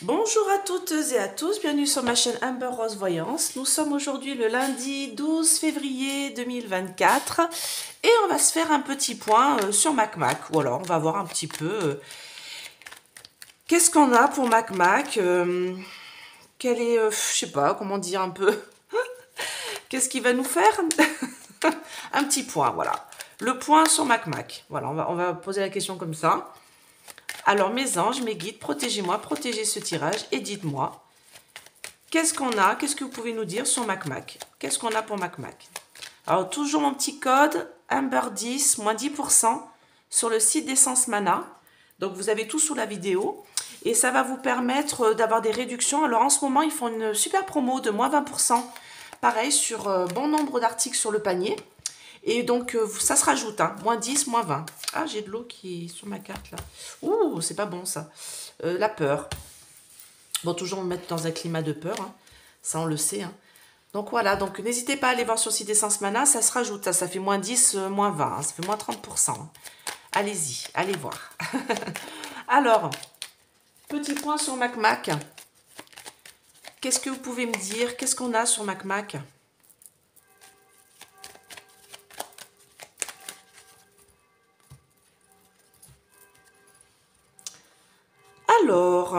Bonjour à toutes et à tous, bienvenue sur ma chaîne Amber Rose Voyance. Nous sommes aujourd'hui le lundi 12 février 2024 et on va se faire un petit point sur MacMac. Ou alors on va voir un petit peu qu'est-ce qu'on a pour MacMac. Quel est, je sais pas, comment dire un peu, qu'est-ce qu'il va nous faire. Un petit point, voilà. Le point sur MacMac. Voilà, on va poser la question comme ça. Alors mes anges, mes guides, protégez-moi, protégez ce tirage et dites-moi, qu'est-ce qu'on a, qu'est-ce que vous pouvez nous dire sur MacMac? Qu'est-ce qu'on a pour MacMac? Alors toujours mon petit code, Amber10, moins 10% sur le site d'Essence Mana. Donc vous avez tout sous la vidéo et ça va vous permettre d'avoir des réductions. Alors en ce moment, ils font une super promo de moins 20%, pareil sur bon nombre d'articles sur le panier. Et donc, ça se rajoute, hein, moins 10, moins 20. Ah, j'ai de l'eau qui est sur ma carte, là. Ouh, c'est pas bon, ça. La peur. Bon, toujours me mettre dans un climat de peur, hein. Ça, on le sait, hein. Donc, voilà. Donc, n'hésitez pas à aller voir sur le site Essence Mana. Ça se rajoute, ça fait moins 10, moins 20. Hein, ça fait moins 30%. Hein. Allez-y, allez voir. Alors, petit point sur MacMac. Qu'est-ce que vous pouvez me dire? Qu'est-ce qu'on a sur MacMac? Alors,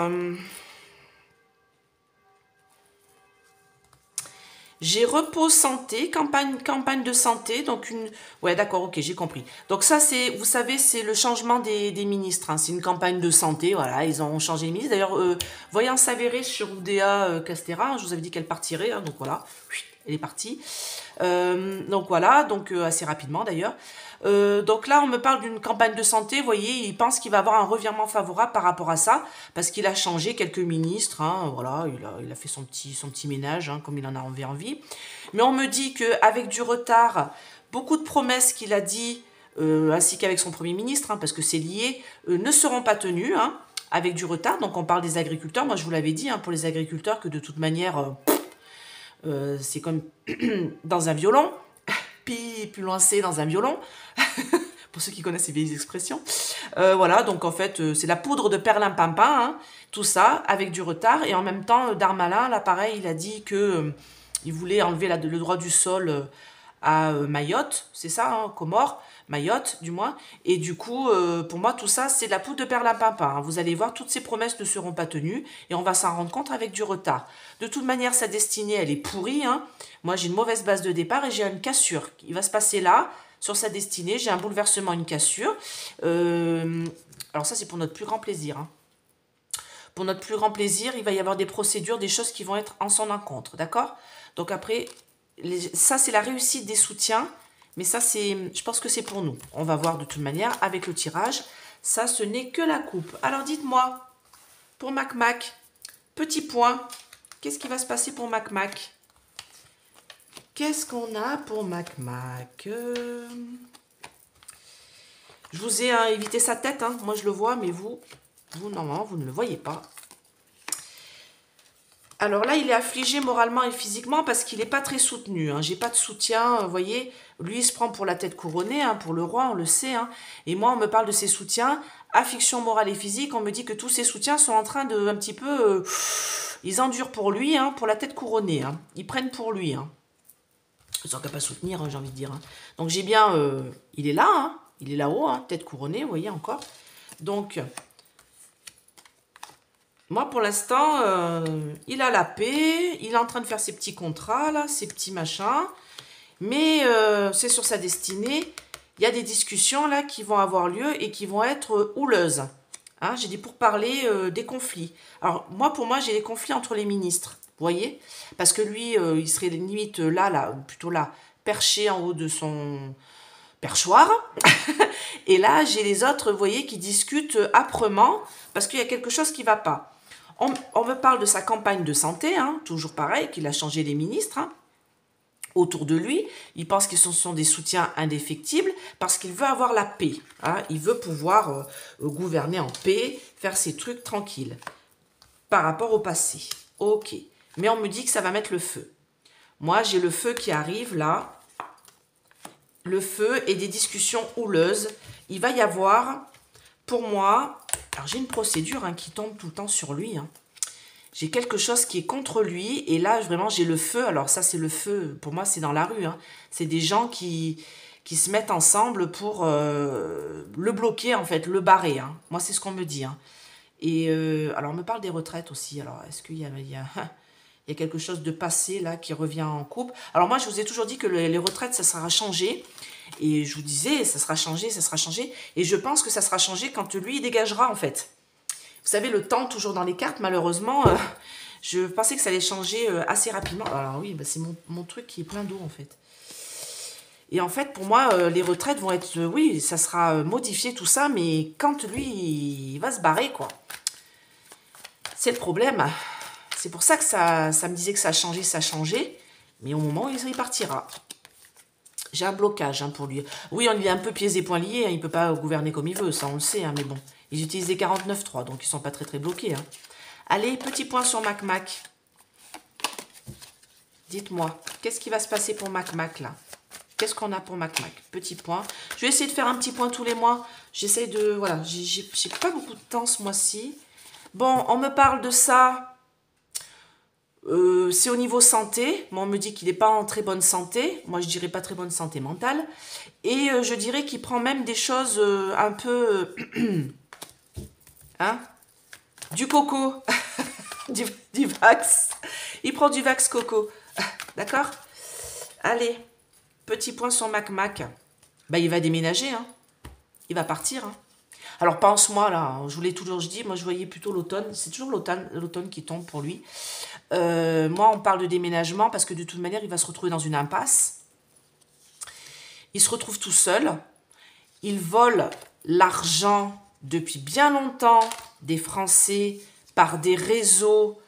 j'ai repos santé, campagne de santé, donc une... Ouais, d'accord, ok, j'ai compris. Donc ça, c'est, vous savez, c'est le changement des ministres. Hein. C'est une campagne de santé, voilà, ils ont changé les ministres. D'ailleurs, voyance avérée sur Oudéa Castéra, hein, je vous avais dit qu'elle partirait, hein, donc voilà, elle est partie. Donc voilà, donc assez rapidement d'ailleurs. Donc là, on me parle d'une campagne de santé. Vous voyez, il pense qu'il va avoir un revirement favorable par rapport à ça, parce qu'il a changé quelques ministres. Hein, voilà, il a fait son petit ménage, hein, comme il en a envie. Mais on me dit qu'avec du retard, beaucoup de promesses qu'il a dit, ainsi qu'avec son Premier ministre, hein, parce que c'est lié, ne seront pas tenues, hein, avec du retard. Donc on parle des agriculteurs. Moi, je vous l'avais dit, hein, pour les agriculteurs, que de toute manière... c'est comme dans un violon, puis plus loin c'est dans un violon, pour ceux qui connaissent ces vieilles expressions. Voilà, donc en fait, c'est la poudre de perlimpinpin, hein, tout ça, avec du retard. Et en même temps, Darmanin, là, pareil, il a dit que il voulait enlever le droit du sol à Mayotte, c'est ça, hein, Comores, Mayotte du moins. Et du coup, pour moi, tout ça, c'est de la poudre de perlimpinpin. Hein. Vous allez voir, toutes ces promesses ne seront pas tenues et on va s'en rendre compte avec du retard. De toute manière, sa destinée, elle est pourrie. Hein. Moi, j'ai une mauvaise base de départ et j'ai une cassure. Il va se passer là, sur sa destinée. J'ai un bouleversement, une cassure. Alors ça, c'est pour notre plus grand plaisir. Hein. Pour notre plus grand plaisir, il va y avoir des procédures, des choses qui vont être en son encontre. D'accord? Donc après, ça, c'est la réussite des soutiens. Mais ça, je pense que c'est pour nous. On va voir de toute manière avec le tirage. Ça, ce n'est que la coupe. Alors, dites-moi, pour MacMac, petit point. Qu'est-ce qui va se passer pour MacMac? Qu'est-ce qu'on a pour MacMac? Je vous ai évité sa tête. Hein. Moi, je le vois, mais vous, normalement, vous ne le voyez pas. Alors là, il est affligé moralement et physiquement parce qu'il n'est pas très soutenu. Hein. J'ai pas de soutien, vous voyez. Lui, il se prend pour la tête couronnée, hein, pour le roi, on le sait. Hein. Et moi, on me parle de ses soutiens, affliction morale et physique. On me dit que tous ses soutiens sont en train de, un petit peu... ils endurent pour lui, hein, pour la tête couronnée. Hein. Ils prennent pour lui. Hein. Ils sont capables de soutenir, hein, j'ai envie de dire. Hein. Donc j'ai bien... il est là, hein. Il est là-haut, hein, tête couronnée, vous voyez encore. Donc... Moi, pour l'instant, il a la paix, il est en train de faire ses petits contrats, là, ses petits machins, mais c'est sur sa destinée. Il y a des discussions, là, qui vont avoir lieu et qui vont être houleuses. Hein, j'ai dit pour parler des conflits. Alors, pour moi, j'ai des conflits entre les ministres, vous voyez? Parce que lui, il serait limite plutôt là, perché en haut de son perchoir. Et là, j'ai les autres, vous voyez, qui discutent âprement parce qu'il y a quelque chose qui ne va pas. On me parle de sa campagne de santé, hein, toujours pareil, qu'il a changé les ministres hein, autour de lui. Il pense que ce sont des soutiens indéfectibles parce qu'il veut avoir la paix. Hein, il veut pouvoir gouverner en paix, faire ses trucs tranquilles par rapport au passé. Ok, mais on me dit que ça va mettre le feu. Moi, j'ai le feu qui arrive là. Le feu et des discussions houleuses. Il va y avoir, pour moi... Alors, j'ai une procédure hein, qui tombe tout le temps sur lui. Hein. J'ai quelque chose qui est contre lui. Et là, vraiment, j'ai le feu. Alors ça, c'est le feu. Pour moi, c'est dans la rue. Hein. C'est des gens qui se mettent ensemble pour le bloquer, en fait, le barrer. Hein. Moi, c'est ce qu'on me dit. Hein. Et alors, on me parle des retraites aussi. Alors, est-ce qu'il y a, il y a quelque chose de passé, là, qui revient en couple? Alors, moi, je vous ai toujours dit que les retraites, ça sera changé. Et je vous disais, ça sera changé, ça sera changé. Et je pense que ça sera changé quand lui, il dégagera, en fait. Vous savez, le temps, toujours dans les cartes, malheureusement, je pensais que ça allait changer assez rapidement. Alors oui, bah, c'est mon truc qui est plein d'eau, en fait. Et en fait, pour moi, les retraites vont être... oui, ça sera modifié, tout ça, mais quand lui, il va se barrer, quoi. C'est le problème. C'est pour ça que ça me disait que ça a changé. Mais au moment où il partira. J'ai un blocage hein, pour lui. Oui, on est un peu pieds et poings liés. Hein, il ne peut pas gouverner comme il veut, ça on le sait. Hein, mais bon, ils utilisent des 49.3, donc ils ne sont pas très très bloqués. Hein. Allez, petit point sur Mac. Dites-moi, qu'est-ce qui va se passer pour Mac là? Qu'est-ce qu'on a pour Mac? Petit point. Je vais essayer de faire un petit point tous les mois. J'essaie de... Voilà, j'ai pas beaucoup de temps ce mois-ci. Bon, on me parle de ça. C'est au niveau santé. Moi, on me dit qu'il n'est pas en très bonne santé. Moi, je dirais pas très bonne santé mentale. Et je dirais qu'il prend même des choses un peu... hein? Du coco. du Vax. Il prend du Vax coco. D'accord? Allez. Petit point sur Mac. Bah, il va déménager. Hein. Il va partir. Hein. Alors, pas en ce mois, là. Je vous l'ai toujours dit. Moi, je voyais plutôt l'automne. C'est toujours l'automne qui tombe pour lui. Moi, on parle de déménagement parce que de toute manière, il va se retrouver dans une impasse. Il se retrouve tout seul. Il vole l'argent depuis bien longtemps des Français par des réseaux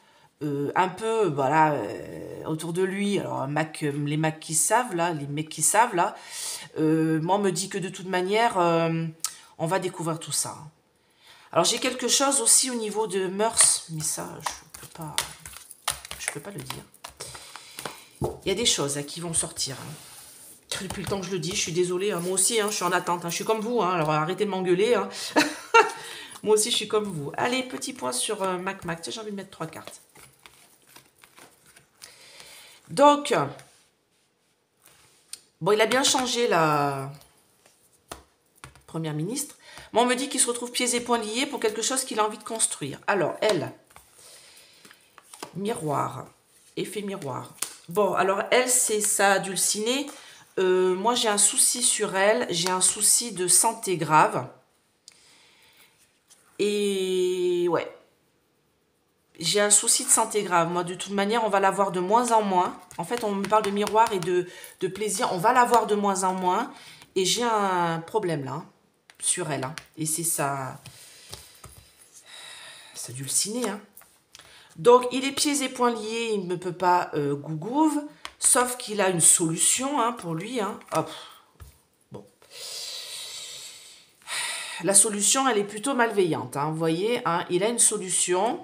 un peu voilà, autour de lui. Alors, les mecs qui savent, là, moi, on me dit que de toute manière, on va découvrir tout ça. Alors, j'ai quelque chose aussi au niveau de mœurs, mais ça, je peux pas le dire. Il y a des choses qui vont sortir. Hein. Depuis le temps que je le dis, je suis désolée. Hein. Moi aussi, hein, je suis en attente. Hein. Je suis comme vous. Hein. Alors, arrêtez de m'engueuler. Hein. Moi aussi, je suis comme vous. Allez, petit point sur Mac. Tiens, j'ai envie de mettre 3 cartes. Donc, bon, il a bien changé la première ministre. Moi, on me dit qu'il se retrouve pieds et poings liés pour quelque chose qu'il a envie de construire. Alors, elle, miroir, effet miroir. Bon, alors, elle, c'est sa dulcinée. Moi, j'ai un souci sur elle. J'ai un souci de santé grave. Et ouais. J'ai un souci de santé grave. Moi, de toute manière, on va la voir de moins en moins. En fait, on me parle de miroir et de plaisir. On va la voir de moins en moins. Et j'ai un problème là, hein, sur elle. Hein. Et c'est ça dulcinée. Hein. Donc, il est pieds et poings liés. Il ne peut pas gougouve. Sauf qu'il a une solution hein, pour lui. Hein. Hop. Bon. La solution, elle est plutôt malveillante. Hein. Vous voyez, hein, il a une solution.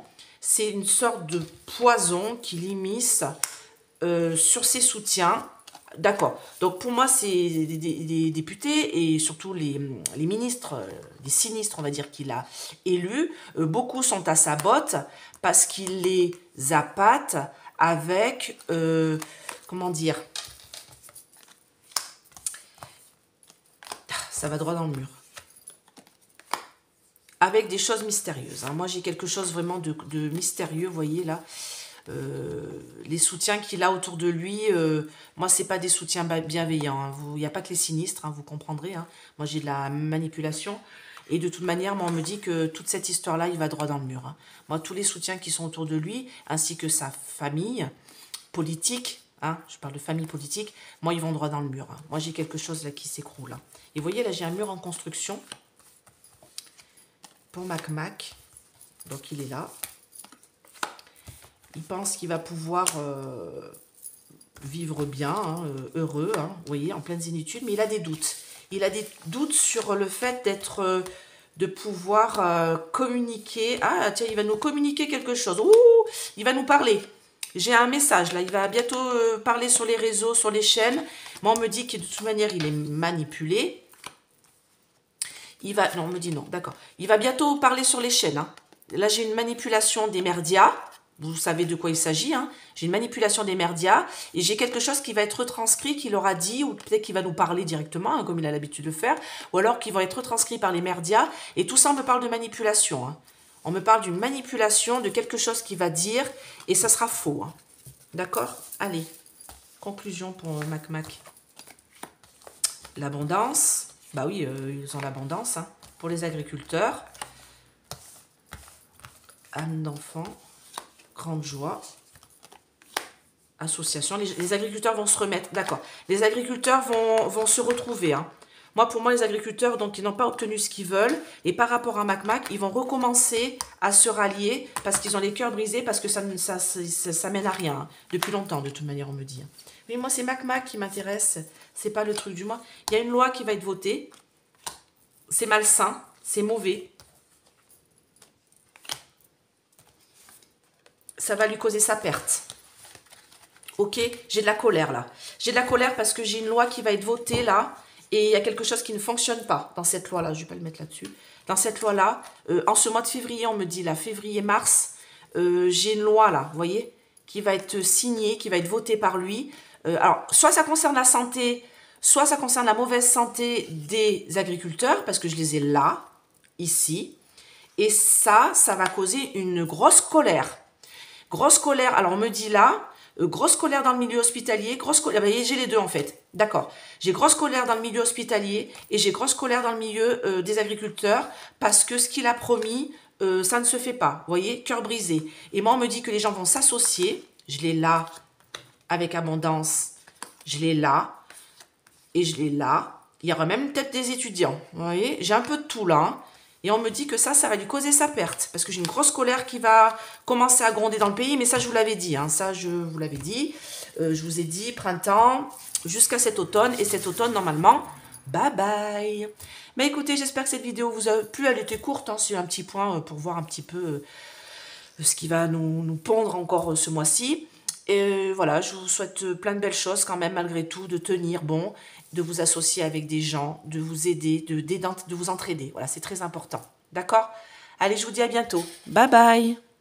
C'est une sorte de poison qu'il immisce sur ses soutiens. D'accord. Donc, pour moi, c'est des députés et surtout les ministres, les sinistres, on va dire, qu'il a élus. Beaucoup sont à sa botte parce qu'il les appâte avec, comment dire, ça va droit dans le mur. Avec des choses mystérieuses. Hein. Moi, j'ai quelque chose vraiment de mystérieux, vous voyez, là. Les soutiens qu'il a autour de lui, moi, c'est pas des soutiens bienveillants. Hein. Il n'y a pas que les sinistres, hein, vous comprendrez. Hein. Moi, j'ai de la manipulation. Et de toute manière, moi, on me dit que toute cette histoire-là, il va droit dans le mur. Hein. Moi, tous les soutiens qui sont autour de lui, ainsi que sa famille politique, hein, je parle de famille politique, moi, ils vont droit dans le mur. Hein. Moi, j'ai quelque chose là qui s'écroule. Hein. Et vous voyez, là, j'ai un mur en construction. Pour Mac. Donc, il est là. Il pense qu'il va pouvoir vivre bien, hein, heureux, hein, vous voyez, en pleine zénitude, mais il a des doutes. Il a des doutes sur le fait d'être, de pouvoir communiquer. Ah, tiens, il va nous communiquer quelque chose. Ouh, il va nous parler. J'ai un message, là. Il va bientôt parler sur les réseaux, sur les chaînes. Moi, on me dit que de toute manière, il est manipulé. Il va... Non, on me dit non, d'accord. Il va bientôt parler sur les chaînes. Hein. Là, j'ai une manipulation des merdias. Vous savez de quoi il s'agit, hein. J'ai une manipulation des merdias et j'ai quelque chose qui va être retranscrit, qu'il aura dit, ou peut-être qu'il va nous parler directement, hein, comme il a l'habitude de faire, ou alors qui va être retranscrit par les merdias. Et tout ça, on me parle de manipulation, hein. On me parle d'une manipulation, de quelque chose qu'il va dire, et ça sera faux, hein. D'accord? Allez, conclusion pour Mac Mac. L'abondance. Bah oui, ils ont l'abondance, hein. Pour les agriculteurs. Âme d'enfant. Grande joie. Association. Les agriculteurs vont se remettre. D'accord. Les agriculteurs vont se retrouver, hein. Moi, pour moi, les agriculteurs, donc, ils n'ont pas obtenu ce qu'ils veulent. Et par rapport à Mac Mac, ils vont recommencer à se rallier parce qu'ils ont les cœurs brisés, parce que ça mène à rien. Hein. Depuis longtemps, de toute manière, on me dit. Mais moi, c'est Mac Mac qui m'intéresse. C'est pas le truc du mois. Il y a une loi qui va être votée. C'est malsain. C'est mauvais. Ça va lui causer sa perte. Ok, j'ai de la colère là. J'ai de la colère parce que j'ai une loi qui va être votée là. Et il y a quelque chose qui ne fonctionne pas dans cette loi-là. Je ne vais pas le mettre là-dessus. Dans cette loi-là, en ce mois de février, on me dit là, février-mars, j'ai une loi là, vous voyez, qui va être signée, qui va être votée par lui. Alors, soit ça concerne la santé, soit ça concerne la mauvaise santé des agriculteurs, parce que je les ai là, ici. Et ça va causer une grosse colère. Grosse colère, alors on me dit là, grosse colère dans le milieu hospitalier, grosse colère, j'ai les deux en fait, d'accord. J'ai grosse colère dans le milieu hospitalier et j'ai grosse colère dans le milieu des agriculteurs parce que ce qu'il a promis, ça ne se fait pas, vous voyez, cœur brisé. Et moi on me dit que les gens vont s'associer, je l'ai là, avec abondance, je l'ai là, et je l'ai là. Il y aura même peut-être des étudiants, vous voyez, j'ai un peu de tout là, hein. Et on me dit que ça va lui causer sa perte. Parce que j'ai une grosse colère qui va commencer à gronder dans le pays. Mais ça, je vous l'avais dit. Hein, ça, je vous l'avais dit. Je vous ai dit printemps jusqu'à cet automne. Et cet automne, normalement, bye bye. Mais écoutez, j'espère que cette vidéo vous a plu. Elle était courte. Hein, c'est un petit point pour voir un petit peu ce qui va nous pondre encore ce mois-ci. Et voilà, je vous souhaite plein de belles choses quand même, malgré tout, de tenir bon, de vous associer avec des gens, de vous aider, de vous entraider. Voilà, c'est très important. D'accord? Allez, je vous dis à bientôt. Bye bye!